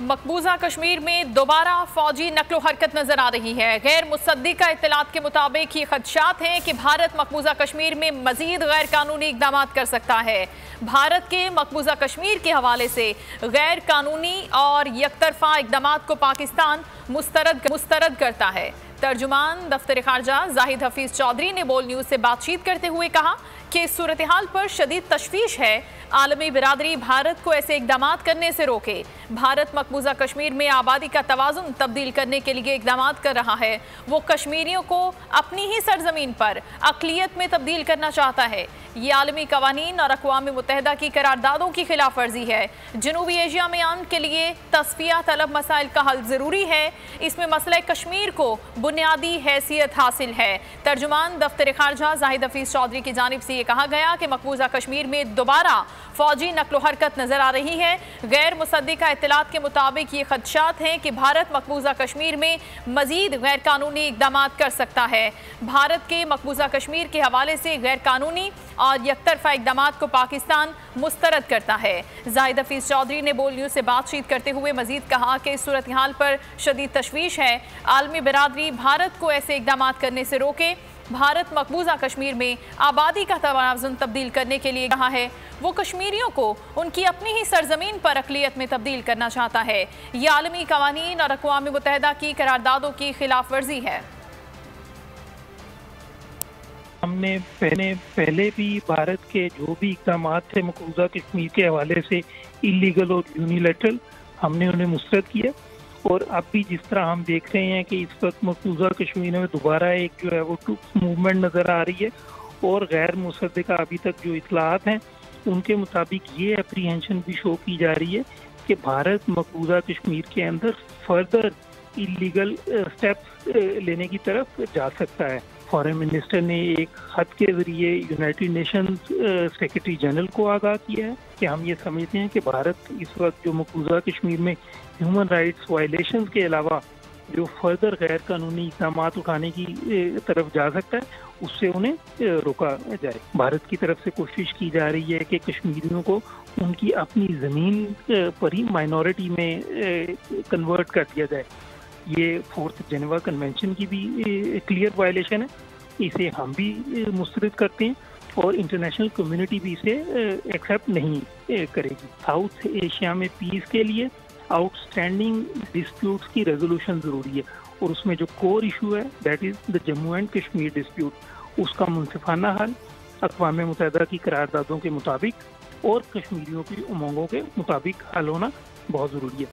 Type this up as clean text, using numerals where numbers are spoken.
मकबूजा कश्मीर में दोबारा फौजी नकलो हरकत नजर आ रही है। गैर मुसद्दिका इत्तलात के मुताबिक ये खदशात हैं कि भारत मकबूजा कश्मीर में मजीद गैर कानूनी इकदाम कर सकता है। भारत के मकबूजा कश्मीर के हवाले से गैर कानूनी और यकतरफा इकदाम को पाकिस्तान मुस्तरद करता है। तर्जुमान दफ्तर खारजा जाहिद हफीज चौधरी ने बोल न्यूज से बातचीत करते हुए कहा कि इस सूरत हाल पर शदीद तशवीश है। आलमी बिरादरी भारत को ऐसे इकदाम करने से रोके। भारत मकबूजा कश्मीर में आबादी का तवाज़ुन तब्दील करने के लिए इकदाम कर रहा है। वो कश्मीरियों को अपनी ही सरजमीन पर अक़लियत में तब्दील करना चाहता है। ये आलमी कवानीन और अक़वाम मुत्तहिदा की करारदादों की खिलाफ वर्जी है। जनूबी एशिया में अमन के लिए तस्फिया तलब मसाइल का हल ज़रूरी है। इसमें मसला कश्मीर को बुनियादी हैसियत हासिल है। तर्जुमान दफ्तर खारजा जाहिद हफीज चौधरी की जानिब से ये कहा गया कि मकबूजा कश्मीर में दोबारा फौजी नकलो हरकत नजर आ रही है। गैर मुसद्दिका इत्तलात के मुताबिक ये खदशात हैं कि भारत मकबूजा कश्मीर में मजीद गैर कानूनी इकदाम कर सकता है। भारत के मकबूजा कश्मीर के हवाले से गैर कानूनी और यकतरफा इकदाम को पाकिस्तान मुस्तरद करता है। जाहिद हफीज चौधरी ने बोल न्यूज से बातचीत करते हुए मजीद कहा कि इस सूरत हाल पर शदीद तशवीश है। आलमी बिरादरी भारत को ऐसे इकदाम करने से रोके। भारत मकबूजा कश्मीर में आबादी का तवाज़ुन तब्दील करने के लिए कहा है। वो कश्मीरियों को उनकी अपनी ही सरजमीन पर अक़लियत में तब्दील करना चाहता है। ये आलमी कवानीन और अक़वाम मुत्तहिदा की करारदादों की खिलाफ वर्जी है। हमने पहले भी भारत के जो भी इक़दाम थे मकबूजा कश्मीर के हवाले से इलीगल और यूनिलैटरल, हमने उन्हें मुस्तरद किया। और अब भी जिस तरह हम देख रहे हैं कि इस वक्त मकबूजा कश्मीर में दोबारा एक जो है वो मूवमेंट नज़र आ रही है। और गैर मुसद्दिका अभी तक जो इतलात हैं उनके मुताबिक ये अप्रीहेंशन भी शो की जा रही है कि भारत मकबूजा कश्मीर के अंदर फर्दर इलीगल स्टेप्स लेने की तरफ जा सकता है। फॉरेन मिनिस्टर ने एक खत के जरिए यूनाइटेड नेशंस सेक्रेटरी जनरल को आगाह किया है कि हम ये समझते हैं कि भारत इस वक्त जो मकबूजा कश्मीर में ह्यूमन राइट्स वायलेशंस के अलावा जो फर्दर गैर कानूनी इक़दाम उठाने की तरफ जा सकता है, उससे उन्हें रोका जाए। भारत की तरफ से कोशिश की जा रही है कि कश्मीरियों को उनकी अपनी ज़मीन पर ही माइनॉरिटी में कन्वर्ट कर दिया जाए। ये 4th जेनेवा कन्वेंशन की भी क्लियर वायलेशन है। इसे हम भी मुस्तरद करते हैं और इंटरनेशनल कम्युनिटी भी इसे एक्सेप्ट नहीं करेगी। साउथ एशिया में पीस के लिए आउटस्टैंडिंग डिस्प्यूट्स की रेजोल्यूशन ज़रूरी है और उसमें जो कोर इशू है that is the Jammu and Kashmir dispute, उसका मुनसिफाना हल अक़वाम मुत्तहिदा की करारदादों के मुताबिक और कश्मीरियों की उमंगों के मुताबिक हल होना बहुत ज़रूरी है।